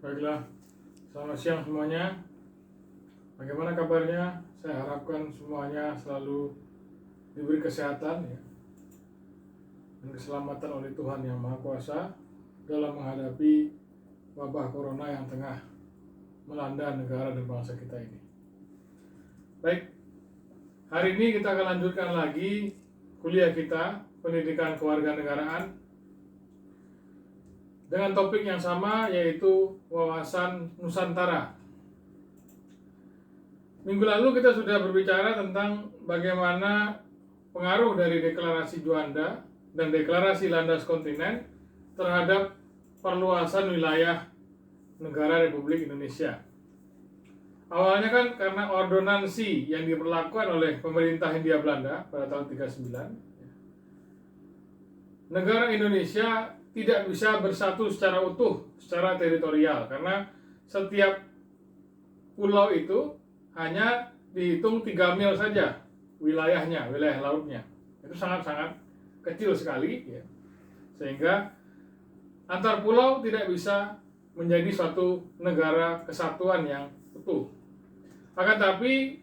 Baiklah, selamat siang semuanya. Bagaimana kabarnya? Saya harapkan semuanya selalu diberi kesehatan ya, dan keselamatan oleh Tuhan Yang Maha Kuasa dalam menghadapi wabah corona yang tengah melanda negara dan bangsa kita ini. Baik, hari ini kita akan lanjutkan lagi kuliah kita, pendidikan kewarganegaraan, dengan topik yang sama, yaitu wawasan Nusantara. Minggu lalu kita sudah berbicara tentang bagaimana pengaruh dari deklarasi Juanda dan deklarasi Landas Kontinen terhadap perluasan wilayah negara Republik Indonesia. Awalnya kan karena ordonansi yang diberlakukan oleh pemerintah Hindia Belanda pada tahun 39, negara Indonesia tidak bisa bersatu secara utuh, secara teritorial, karena setiap pulau itu hanya dihitung 3 mil saja wilayahnya, wilayah lautnya. Itu sangat-sangat kecil sekali ya. Sehingga antar pulau tidak bisa menjadi suatu negara kesatuan yang utuh. Akan tapi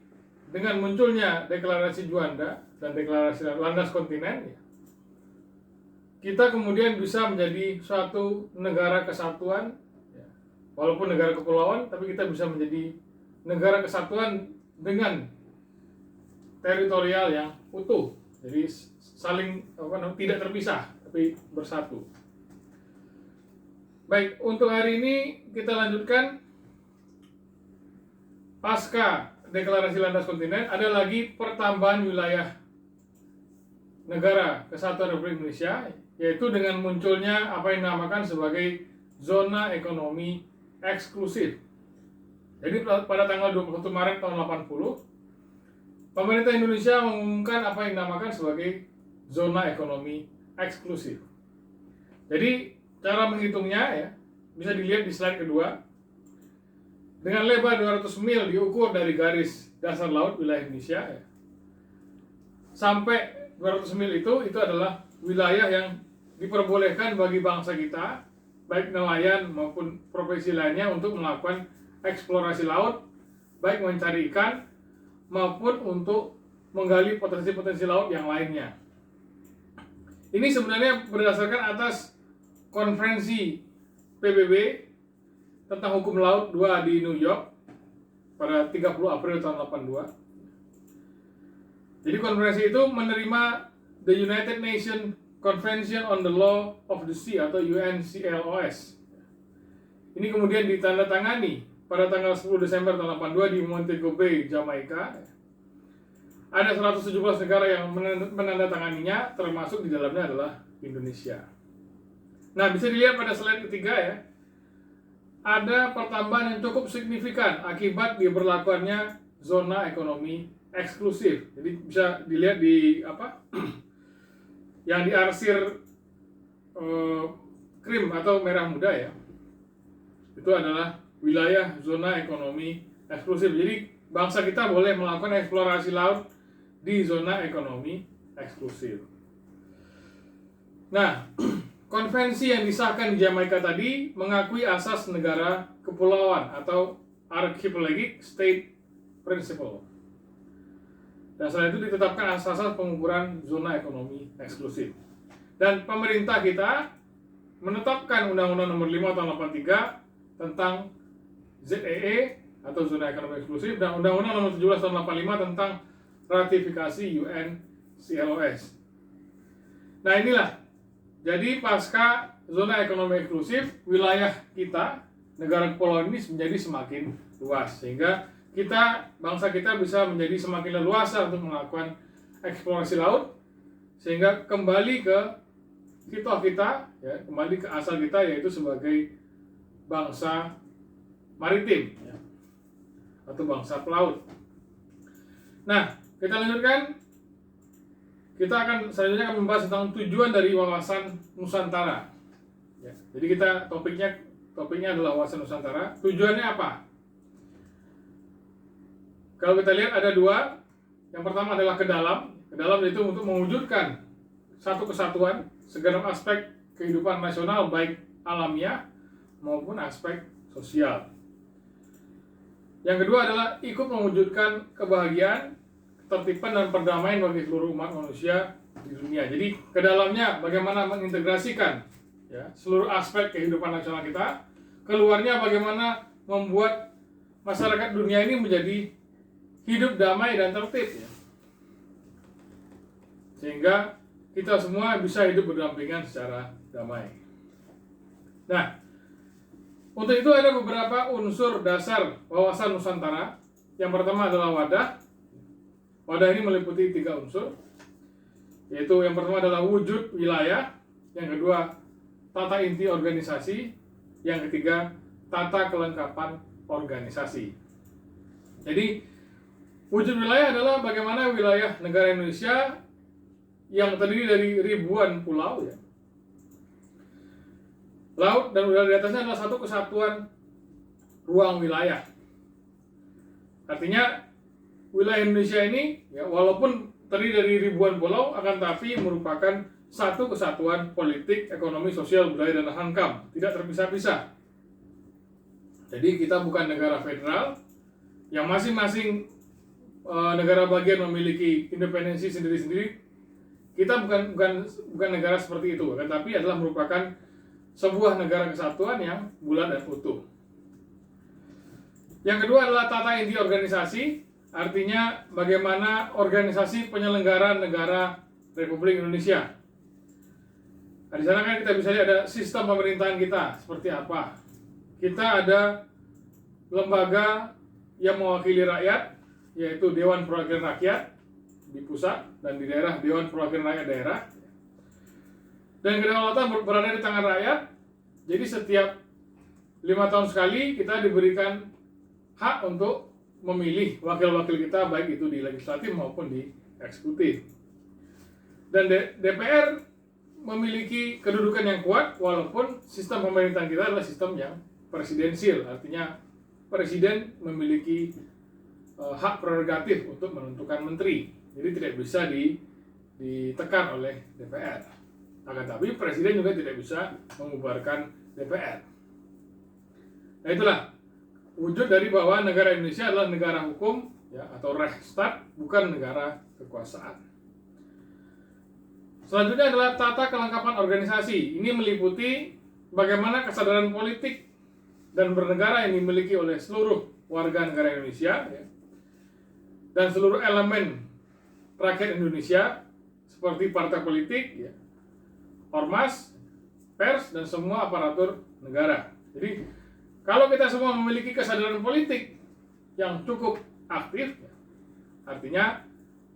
dengan munculnya deklarasi Juanda dan deklarasi Landas Kontinen, kita kemudian bisa menjadi suatu negara kesatuan, walaupun negara kepulauan, tapi kita bisa menjadi negara kesatuan dengan teritorial yang utuh, jadi saling tidak terpisah, tapi bersatu. Baik, untuk hari ini kita lanjutkan. Pasca deklarasi Landas Kontinen, ada lagi pertambahan wilayah negara kesatuan Republik Indonesia, yaitu dengan munculnya apa yang dinamakan sebagai zona ekonomi eksklusif. Jadi pada tanggal 21 Maret tahun 80, pemerintah Indonesia mengumumkan apa yang dinamakan sebagai zona ekonomi eksklusif. Jadi cara menghitungnya ya, bisa dilihat di slide kedua. Dengan lebar 200 mil diukur dari garis dasar laut wilayah Indonesia ya, sampai 200 mil itu adalah wilayah yang diperbolehkan bagi bangsa kita, baik nelayan maupun profesi lainnya, untuk melakukan eksplorasi laut, baik mencari ikan maupun untuk menggali potensi-potensi laut yang lainnya. Ini sebenarnya berdasarkan atas konferensi PBB tentang hukum laut 2 di New York pada 30 April tahun 82. Jadi konferensi itu menerima The United Nations Convention on the Law of the Sea atau UNCLOS. Ini kemudian ditandatangani pada tanggal 10 Desember tahun 82 di Montego Bay, Jamaika. Ada 117 negara yang menandatanganinya, termasuk di dalamnya adalah Indonesia. Nah, bisa dilihat pada slide ketiga ya. Ada pertambahan yang cukup signifikan akibat diberlakukannya zona ekonomi eksklusif. Jadi bisa dilihat di yang diarsir krim atau merah muda ya. Itu adalah wilayah zona ekonomi eksklusif. Jadi bangsa kita boleh melakukan eksplorasi laut di zona ekonomi eksklusif. Nah, konvensi yang disahkan di Jamaika tadi mengakui asas negara kepulauan atau Archipelagic State Principle. Dan setelah itu ditetapkan asas pengukuran zona ekonomi eksklusif. Dan pemerintah kita menetapkan Undang-Undang Nomor 5 Tahun 83 tentang ZEE atau zona ekonomi eksklusif, dan Undang-Undang Nomor 17 Tahun 85 tentang ratifikasi UNCLOS. Nah, inilah. Jadi pasca zona ekonomi eksklusif, wilayah kita, negara kepulauan ini menjadi semakin luas, sehingga bangsa kita bisa menjadi semakin leluasa untuk melakukan eksplorasi laut, sehingga kembali ke fitrah kita, ya, kembali ke asal kita, yaitu sebagai bangsa maritim ya, atau bangsa pelaut. Nah, kita lanjutkan. Kita akan selanjutnya membahas tentang tujuan dari wawasan Nusantara. Ya, jadi topiknya adalah wawasan Nusantara. Tujuannya apa? Kalau kita lihat ada dua. Yang pertama adalah ke dalam. Ke dalam itu untuk mewujudkan satu kesatuan segenap aspek kehidupan nasional, baik alamiah maupun aspek sosial. Yang kedua adalah ikut mewujudkan kebahagiaan, ketertiban dan perdamaian bagi seluruh umat manusia di dunia. Jadi ke dalamnya bagaimana mengintegrasikan ya seluruh aspek kehidupan nasional kita, keluarnya bagaimana membuat masyarakat dunia ini menjadi hidup damai dan tertib ya. Sehingga kita semua bisa hidup berdampingan secara damai. Nah, untuk itu ada beberapa unsur dasar wawasan Nusantara. Yang pertama adalah wadah. Wadah ini meliputi 3 unsur, yaitu yang pertama adalah wujud wilayah, yang kedua tata inti organisasi, yang ketiga tata kelengkapan organisasi. Jadi wujud wilayah adalah bagaimana wilayah negara Indonesia yang terdiri dari ribuan pulau ya. Laut dan udara di atasnya adalah satu kesatuan ruang wilayah. Artinya wilayah Indonesia ini ya walaupun terdiri dari ribuan pulau akan tapi merupakan satu kesatuan politik, ekonomi, sosial, budaya dan hankam, tidak terpisah-pisah. Jadi kita bukan negara federal yang masing-masing negara bagian memiliki independensi sendiri-sendiri. Kita bukan negara seperti itu, tetapi adalah merupakan sebuah negara kesatuan yang bulat dan utuh. Yang kedua adalah tata inti organisasi, artinya bagaimana organisasi penyelenggaraan negara Republik Indonesia. Nah, di sana kan kita bisa lihat ada sistem pemerintahan kita seperti apa. Kita ada lembaga yang mewakili rakyat, yaitu Dewan Perwakilan Rakyat di pusat dan di daerah Dewan Perwakilan Rakyat daerah. Dan kedaulatan berada di tangan rakyat. Jadi setiap 5 tahun sekali kita diberikan hak untuk memilih wakil-wakil kita, baik itu di legislatif maupun di eksekutif. Dan DPR memiliki kedudukan yang kuat walaupun sistem pemerintahan kita adalah sistem yang presidensial, artinya presiden memiliki hak prerogatif untuk menentukan menteri, jadi tidak bisa ditekan oleh DPR. Akan tapi presiden juga tidak bisa mengubarkan DPR. Nah itulah wujud dari bahwa negara Indonesia adalah negara hukum ya, atau Rechtsstaat, bukan negara kekuasaan. Selanjutnya adalah tata kelengkapan organisasi. Ini meliputi bagaimana kesadaran politik dan bernegara yang dimiliki oleh seluruh warga negara Indonesia ya, dan seluruh elemen rakyat Indonesia seperti partai politik ya, ormas, pers, dan semua aparatur negara. Jadi kalau kita semua memiliki kesadaran politik yang cukup aktif, artinya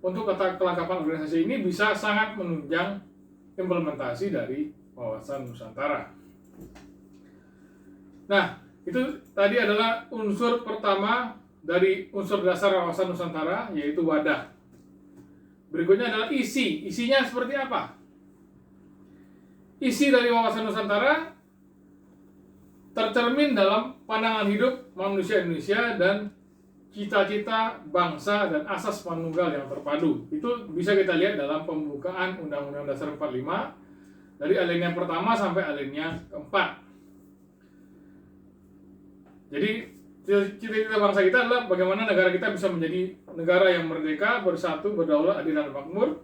untuk tata kelengkapan organisasi ini bisa sangat menunjang implementasi dari wawasan Nusantara. Nah, itu tadi adalah unsur pertama dari unsur dasar wawasan Nusantara, yaitu wadah. Berikutnya adalah isi. Isinya seperti apa? Isi dari wawasan Nusantara tercermin dalam pandangan hidup manusia Indonesia dan cita-cita bangsa dan asas manunggal yang terpadu. Itu bisa kita lihat dalam pembukaan Undang-Undang Dasar 45 dari alinea pertama sampai alinea keempat. Jadi cita-cita bangsa kita adalah bagaimana negara kita bisa menjadi negara yang merdeka, bersatu, berdaulat, adil dan makmur.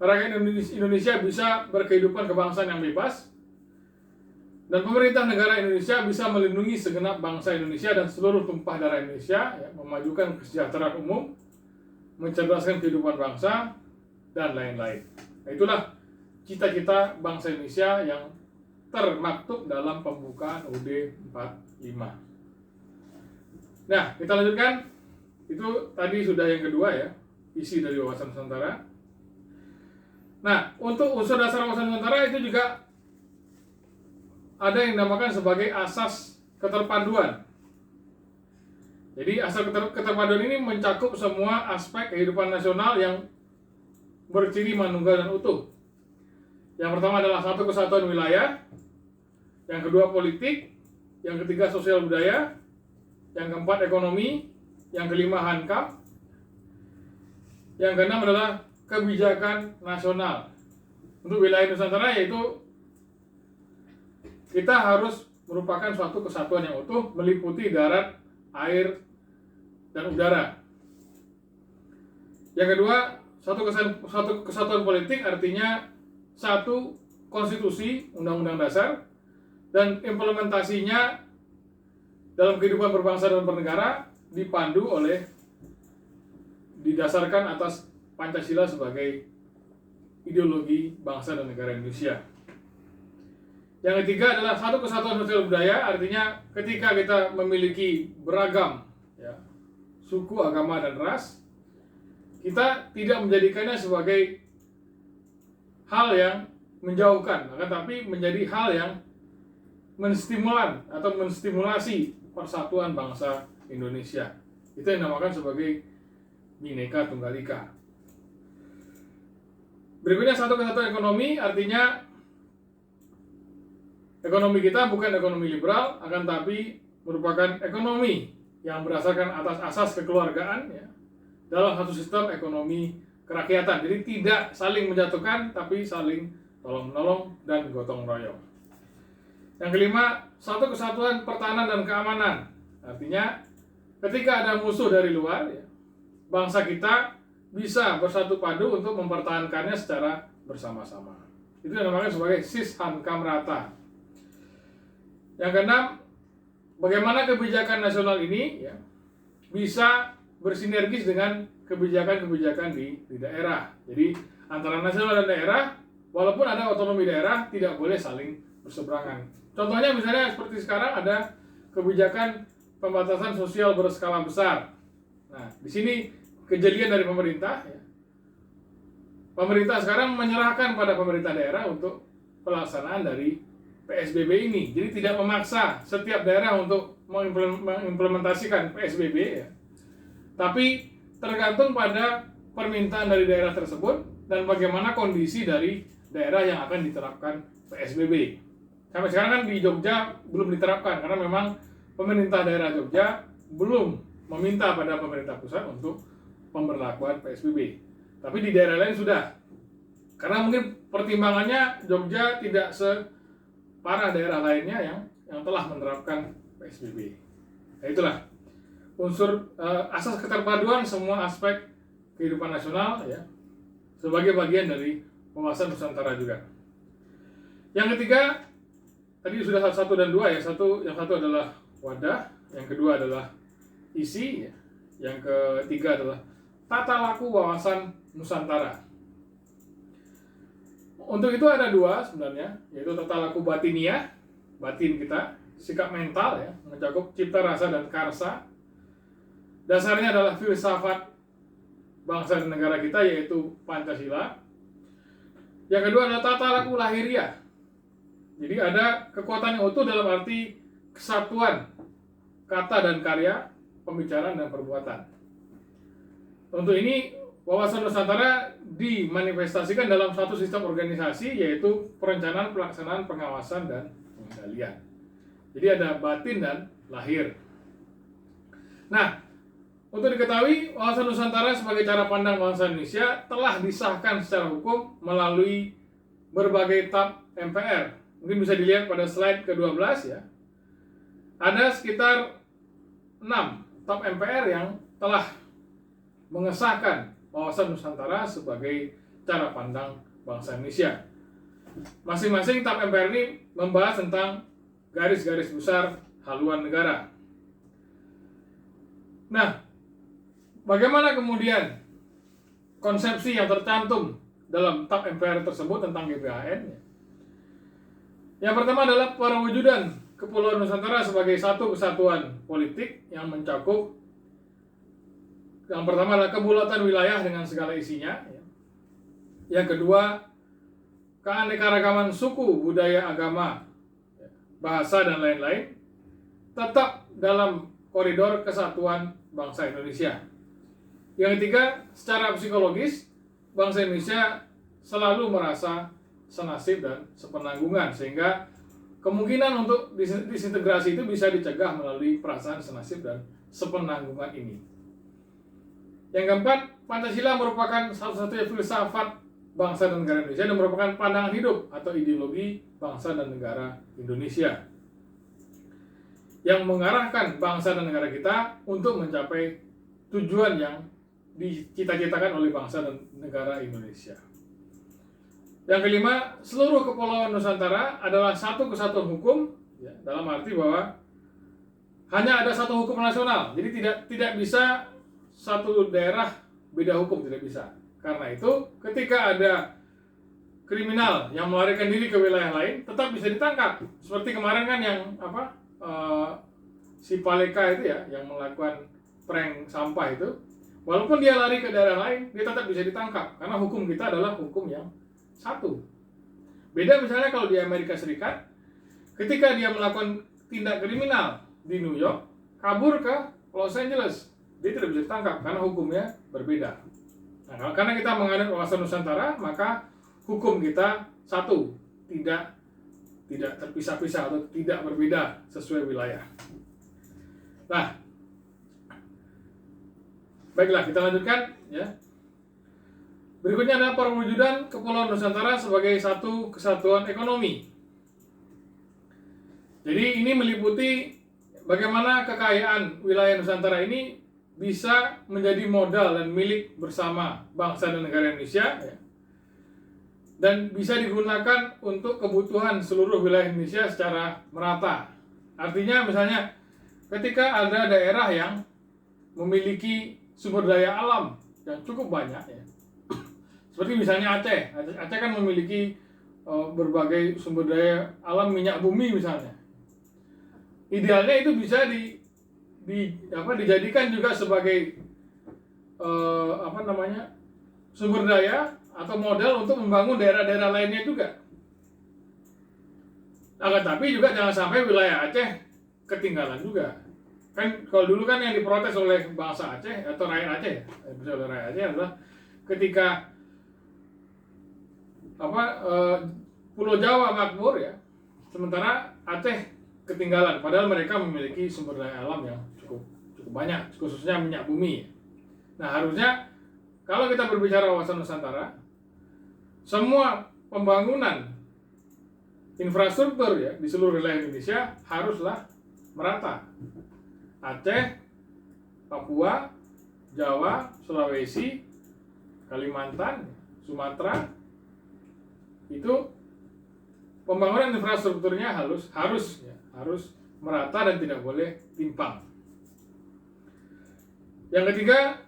Rakyat Indonesia bisa berkehidupan kebangsaan yang bebas, dan pemerintah negara Indonesia bisa melindungi segenap bangsa Indonesia dan seluruh tumpah darah Indonesia, ya, memajukan kesejahteraan umum, mencerdaskan kehidupan bangsa, dan lain-lain. Nah, itulah cita-cita bangsa Indonesia yang termaktub dalam pembukaan UUD 45. Nah, kita lanjutkan. Itu tadi sudah yang kedua ya, isi dari wawasan Nusantara. Nah, untuk unsur dasar wawasan Nusantara itu juga ada yang dinamakan sebagai asas keterpaduan. Jadi asas keterpaduan ini mencakup semua aspek kehidupan nasional yang berciri manunggal dan utuh. Yang pertama adalah satu kesatuan wilayah, yang kedua politik, yang ketiga sosial budaya, yang keempat ekonomi, yang kelima hankam, yang keenam adalah kebijakan nasional. Untuk wilayah Nusantara yaitu kita harus merupakan suatu kesatuan yang utuh meliputi darat, air, dan udara. Yang kedua, suatu kesatuan politik artinya satu konstitusi, undang-undang dasar, dan implementasinya dalam kehidupan berbangsa dan bernegara didasarkan atas Pancasila sebagai ideologi bangsa dan negara Indonesia. Yang ketiga adalah satu kesatuan sosial budaya, artinya ketika kita memiliki beragam suku, agama, dan ras, kita tidak menjadikannya sebagai hal yang menjauhkan, akan tapi menjadi hal yang menstimulasi persatuan bangsa Indonesia. Itu yang dinamakan sebagai Bhinneka Tunggal Ika. Berikutnya satu kesatuan ekonomi, artinya ekonomi kita bukan ekonomi liberal, akan tapi merupakan ekonomi yang berdasarkan atas asas kekeluargaan dalam satu sistem ekonomi kerakyatan. Jadi tidak saling menjatuhkan, tapi saling tolong-menolong dan gotong royong. Yang kelima, satu kesatuan pertahanan dan keamanan. Artinya ketika ada musuh dari luar, bangsa kita bisa bersatu padu untuk mempertahankannya secara bersama-sama. Itu yang dinamakan sebagai sis hankam rata. Yang keenam, bagaimana kebijakan nasional ini bisa bersinergis dengan kebijakan-kebijakan di daerah. Jadi antara nasional dan daerah, walaupun ada otonomi daerah, tidak boleh saling berseberangan. Contohnya misalnya seperti sekarang ada kebijakan pembatasan sosial berskala besar. Nah, di sini kejelian dari pemerintah. Pemerintah sekarang menyerahkan pada pemerintah daerah untuk pelaksanaan dari PSBB ini. Jadi tidak memaksa setiap daerah untuk mengimplementasikan PSBB, tapi tergantung pada permintaan dari daerah tersebut dan bagaimana kondisi dari daerah yang akan diterapkan PSBB. Sampai sekarang kan di Jogja belum diterapkan karena memang pemerintah daerah Jogja belum meminta pada pemerintah pusat untuk pemberlakuan PSBB. Tapi di daerah lain sudah. Karena mungkin pertimbangannya Jogja tidak separah daerah lainnya yang telah menerapkan PSBB. Nah, itulah unsur asas keterpaduan semua aspek kehidupan nasional sebagai bagian dari wawasan Nusantara juga. Yang ketiga, tadi sudah satu dan dua yang satu adalah wadah, yang kedua adalah isi, yang ketiga adalah tata laku wawasan Nusantara. Untuk itu ada dua sebenarnya, yaitu tata laku batiniah, batin kita, sikap mental mencakup cipta, rasa, dan karsa. Dasarnya adalah filsafat bangsa dan negara kita, yaitu Pancasila. Yang kedua adalah tata laku lahiriah. Jadi ada kekuatan yang utuh dalam arti kesatuan kata dan karya, pembicaraan dan perbuatan. Untuk ini, wawasan Nusantara dimanifestasikan dalam satu sistem organisasi, yaitu perencanaan, pelaksanaan, pengawasan, dan pengendalian. Jadi ada batin dan lahir. Nah, untuk diketahui, wawasan Nusantara sebagai cara pandang bangsa Indonesia telah disahkan secara hukum melalui berbagai TAP MPR. Mungkin bisa dilihat pada slide ke-12 Ada sekitar 6 TAP MPR yang telah mengesahkan wawasan Nusantara sebagai cara pandang bangsa Indonesia. Masing-masing TAP MPR ini membahas tentang garis-garis besar haluan negara. Nah, bagaimana kemudian konsepsi yang tercantum dalam TAP MPR tersebut tentang GBHN? Yang pertama adalah perwujudan Kepulauan Nusantara sebagai satu kesatuan politik yang mencakup, yang pertama adalah kebulatan wilayah dengan segala isinya. Yang kedua, keanekaragaman suku, budaya, agama, bahasa, dan lain-lain tetap dalam koridor kesatuan bangsa Indonesia. Yang ketiga, secara psikologis, bangsa Indonesia selalu merasa senasib dan sepenanggungan, sehingga kemungkinan untuk disintegrasi itu bisa dicegah melalui perasaan senasib dan sepenanggungan ini. Yang keempat, Pancasila merupakan satu-satunya filsafat bangsa dan negara Indonesia dan merupakan pandangan hidup atau ideologi bangsa dan negara Indonesia. yang mengarahkan bangsa dan negara kita untuk mencapai tujuan yang dicita-citakan oleh bangsa dan negara Indonesia. Yang kelima, seluruh kepulauan Nusantara adalah satu kesatuan hukum, ya, dalam arti bahwa hanya ada satu hukum nasional. Jadi tidak bisa satu daerah beda hukum, tidak bisa. Karena itu, ketika ada kriminal yang melarikan diri ke wilayah lain, tetap bisa ditangkap. Seperti kemarin kan yang si Paleka itu ya, yang melakukan prank sampah itu, walaupun dia lari ke daerah lain, dia tetap bisa ditangkap. Karena hukum kita adalah hukum yang satu. Beda misalnya kalau di Amerika Serikat, ketika dia melakukan tindak kriminal di New York, kabur ke Los Angeles, dia tidak bisa ditangkap karena hukumnya berbeda. Nah, karena kita menganut wawasan Nusantara, maka hukum kita satu, tidak terpisah-pisah atau tidak berbeda sesuai wilayah. Nah, baiklah, kita lanjutkan ya. Berikutnya adalah perwujudan Kepulauan Nusantara sebagai satu kesatuan ekonomi. Jadi ini meliputi bagaimana kekayaan wilayah Nusantara ini bisa menjadi modal dan milik bersama bangsa dan negara Indonesia, ya, dan bisa digunakan untuk kebutuhan seluruh wilayah Indonesia secara merata. Artinya misalnya ketika ada daerah yang memiliki sumber daya alam yang cukup banyak, ya, seperti misalnya Aceh kan memiliki berbagai sumber daya alam minyak bumi misalnya. Idealnya itu bisa dijadikan juga sebagai sumber daya atau modal untuk membangun daerah-daerah lainnya juga. Akan tapi juga jangan sampai wilayah Aceh ketinggalan juga. Kan kalau dulu kan yang diprotes oleh bangsa Aceh atau rakyat Aceh, oleh rakyat Aceh adalah ketika Pulau Jawa makmur, ya, sementara Aceh ketinggalan, padahal mereka memiliki sumber daya alam yang cukup banyak, khususnya minyak bumi. Nah, harusnya kalau kita berbicara wawasan Nusantara, semua pembangunan infrastruktur, ya, di seluruh wilayah Indonesia haruslah merata. Aceh, Papua, Jawa, Sulawesi, Kalimantan, Sumatera, itu pembangunan infrastrukturnya harus merata dan tidak boleh timpang. Yang ketiga,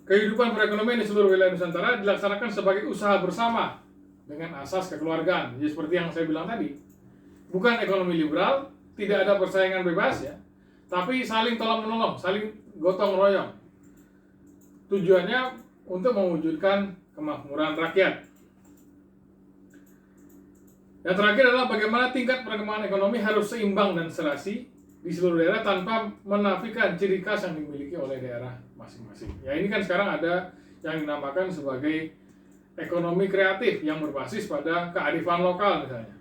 kehidupan perekonomian di seluruh wilayah Nusantara dilaksanakan sebagai usaha bersama dengan asas kekeluargaan. Jadi seperti yang saya bilang tadi, bukan ekonomi liberal, tidak ada persaingan bebas, ya, tapi saling tolong menolong, saling gotong royong. Tujuannya untuk mewujudkan kemakmuran rakyat. Yang terakhir adalah bagaimana tingkat perkembangan ekonomi harus seimbang dan serasi di seluruh daerah tanpa menafikan ciri khas yang dimiliki oleh daerah masing-masing. Ya, ini kan sekarang ada yang dinamakan sebagai ekonomi kreatif yang berbasis pada kearifan lokal misalnya.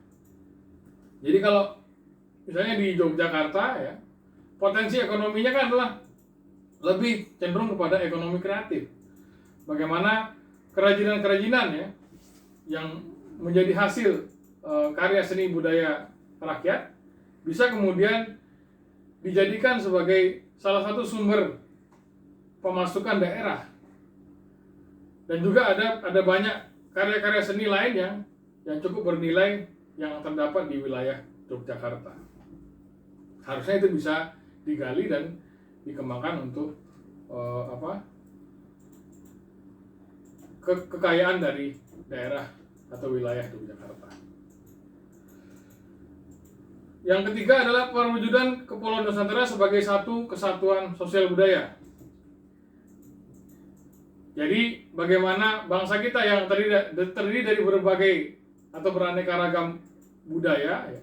Jadi kalau misalnya di Yogyakarta, ya, potensi ekonominya kan adalah lebih cenderung kepada ekonomi kreatif. Bagaimana kerajinan-kerajinan, ya, yang menjadi hasil karya seni budaya rakyat bisa kemudian dijadikan sebagai salah satu sumber pemasukan daerah. Dan juga ada banyak karya-karya seni lain yang cukup bernilai yang terdapat di wilayah Yogyakarta. Harusnya itu bisa digali dan dikembangkan untuk kekayaan dari daerah atau wilayah Yogyakarta. Yang ketiga adalah perwujudan Kepulauan Nusantara sebagai satu kesatuan sosial budaya. Jadi bagaimana bangsa kita yang terdiri dari berbagai atau beraneka ragam budaya, ya,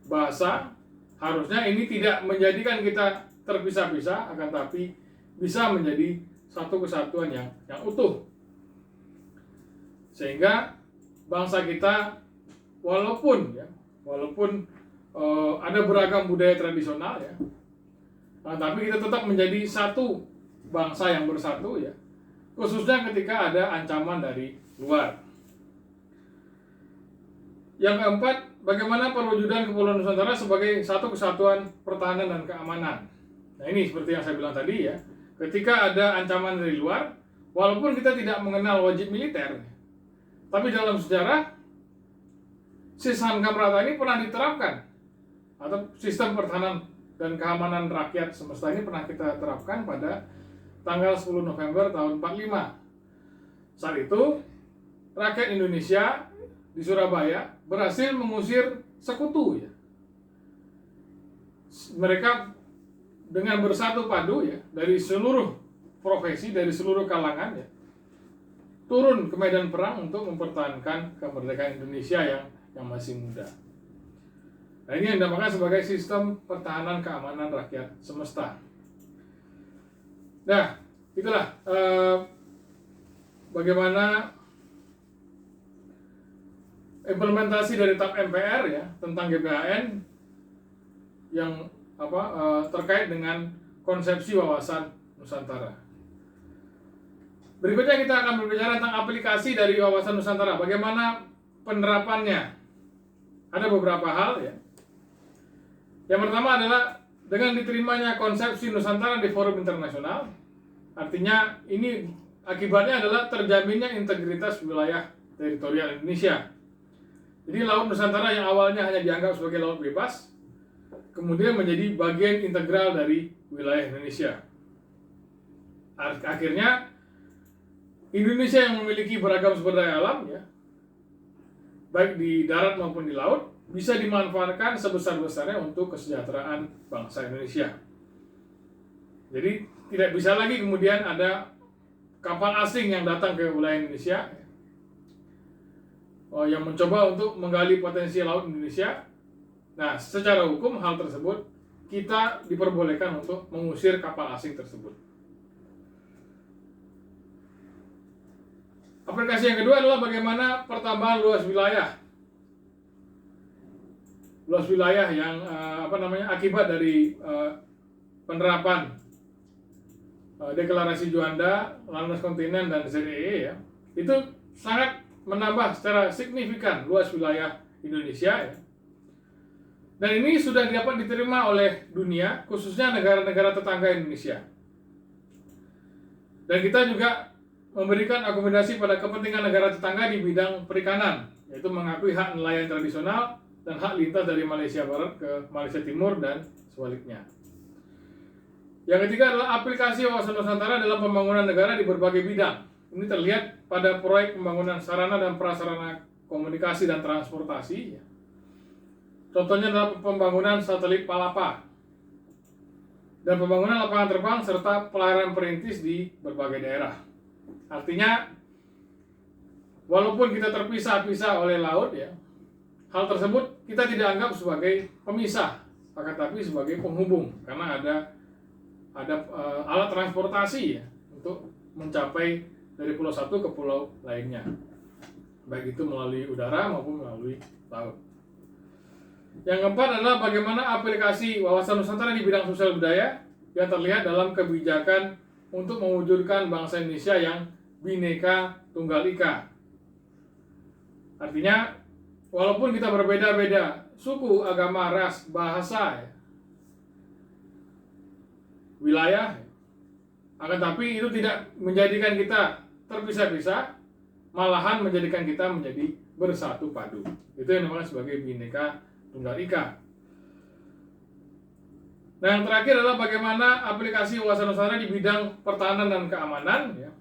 bahasa, harusnya ini tidak menjadikan kita terpisah-pisah, akan tapi bisa menjadi satu kesatuan yang utuh. Sehingga bangsa kita walaupun ada beragam budaya tradisional, ya, tapi kita tetap menjadi satu bangsa yang bersatu, ya, khususnya ketika ada ancaman dari luar. Yang keempat, bagaimana perwujudan Kepulauan Nusantara sebagai satu kesatuan pertahanan dan keamanan. Nah ini seperti yang saya bilang tadi ya, ketika ada ancaman dari luar, walaupun kita tidak mengenal wajib militer, tapi dalam sejarah Sishan Kamrata ini pernah diterapkan, atau sistem pertahanan dan keamanan rakyat semesta ini pernah kita terapkan pada tanggal 10 November tahun 45. Saat itu rakyat Indonesia di Surabaya berhasil mengusir sekutu ya. Mereka dengan bersatu padu ya dari seluruh profesi, dari seluruh kalangan ya, turun ke medan perang untuk mempertahankan kemerdekaan Indonesia yang masih muda. Nah ini yang dinamakan sebagai sistem pertahanan keamanan rakyat semesta. Nah itulah bagaimana implementasi dari TAP MPR ya tentang GBHN yang terkait dengan konsepsi wawasan Nusantara. Berikutnya kita akan berbicara tentang aplikasi dari wawasan Nusantara. Bagaimana penerapannya? Ada beberapa hal ya. Yang pertama adalah dengan diterimanya konsepsi Nusantara di forum internasional, artinya ini akibatnya adalah terjaminnya integritas wilayah teritorial Indonesia. Jadi laut Nusantara yang awalnya hanya dianggap sebagai laut bebas, kemudian menjadi bagian integral dari wilayah Indonesia. Akhirnya Indonesia yang memiliki beragam sumber daya alam ya, baik di darat maupun di laut, bisa dimanfaatkan sebesar-besarnya untuk kesejahteraan bangsa Indonesia. Jadi tidak bisa lagi kemudian ada kapal asing yang datang ke wilayah Indonesia yang mencoba untuk menggali potensi laut Indonesia. Nah, secara hukum hal tersebut kita diperbolehkan untuk mengusir kapal asing tersebut. Aplikasi yang kedua adalah bagaimana pertambahan luas wilayah. Luas wilayah yang akibat dari penerapan Deklarasi Juanda, Landas Kontinen dan ZEE ya. Itu sangat menambah secara signifikan luas wilayah Indonesia ya. Dan ini sudah dapat diterima oleh dunia, khususnya negara-negara tetangga Indonesia. Dan kita juga memberikan akomodasi pada kepentingan negara tetangga di bidang perikanan, yaitu mengakui hak nelayan tradisional dan hak lintas dari Malaysia Barat ke Malaysia Timur dan sebaliknya. Yang ketiga adalah aplikasi wawasan Nusantara dalam pembangunan negara di berbagai bidang. Ini terlihat pada proyek pembangunan sarana dan prasarana komunikasi dan transportasi. Contohnya adalah pembangunan satelit Palapa dan pembangunan lapangan terbang serta pelayaran perintis di berbagai daerah. Artinya, walaupun kita terpisah-pisah oleh laut ya, hal tersebut kita tidak anggap sebagai pemisah, akan tapi sebagai penghubung, karena ada alat transportasi ya untuk mencapai dari pulau satu ke pulau lainnya, baik itu melalui udara maupun melalui laut. Yang keempat adalah bagaimana aplikasi wawasan Nusantara di bidang sosial budaya yang terlihat dalam kebijakan untuk mewujudkan bangsa Indonesia yang Bhinneka Tunggal Ika. Artinya, walaupun kita berbeda-beda suku, agama, ras, bahasa, wilayah, akan tapi itu tidak menjadikan kita terpisah-pisah, malahan menjadikan kita menjadi bersatu padu. Itu yang namanya sebagai Bhinneka Tunggal Ika. Nah, yang terakhir adalah bagaimana aplikasi wawasan Nusantara di bidang pertahanan dan keamanan ya.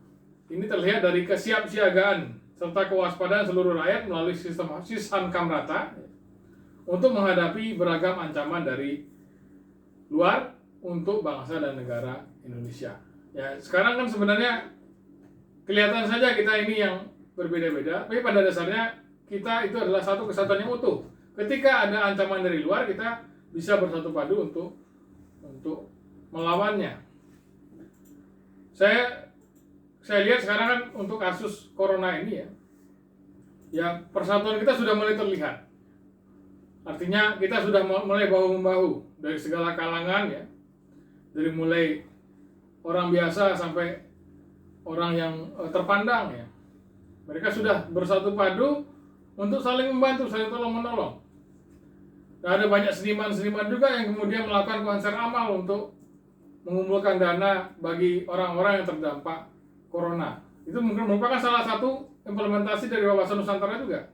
Ini terlihat dari kesiapsiagaan serta kewaspadaan seluruh rakyat melalui sistem Sishan Kamrata untuk menghadapi beragam ancaman dari luar untuk bangsa dan negara Indonesia. Ya, sekarang kan sebenarnya kelihatan saja kita ini yang berbeda-beda, tapi pada dasarnya kita itu adalah satu kesatuan yang utuh. Ketika ada ancaman dari luar, kita bisa bersatu padu untuk melawannya. Saya lihat sekarang kan untuk kasus corona ini ya persatuan kita sudah mulai terlihat. Artinya kita sudah mulai bahu-membahu dari segala kalangan ya, dari mulai orang biasa sampai orang yang terpandang ya. Mereka sudah bersatu padu untuk saling membantu, saling tolong-menolong. Dan ada banyak seniman-seniman juga yang kemudian melakukan konser amal untuk mengumpulkan dana bagi orang-orang yang terdampak corona. Itu mungkin merupakan salah satu implementasi dari Wawasan Nusantara juga.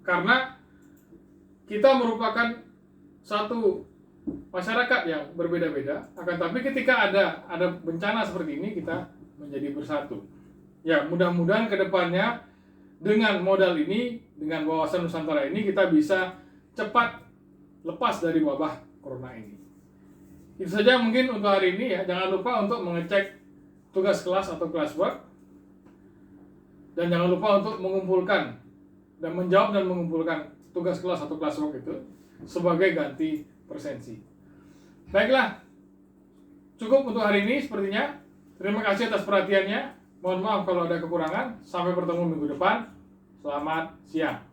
Karena kita merupakan satu masyarakat yang berbeda-beda, akan tapi ketika ada bencana seperti ini, kita menjadi bersatu. Ya, mudah-mudahan ke depannya dengan modal ini, dengan Wawasan Nusantara ini, kita bisa cepat lepas dari wabah corona ini. Itu saja mungkin untuk hari ini ya. Jangan lupa untuk mengecek tugas kelas atau classwork. Dan jangan lupa untuk mengumpulkan dan menjawab dan mengumpulkan tugas kelas atau classwork itu sebagai ganti presensi. Baiklah, cukup untuk hari ini sepertinya. Terima kasih atas perhatiannya. Mohon maaf kalau ada kekurangan. Sampai bertemu minggu depan. Selamat siang.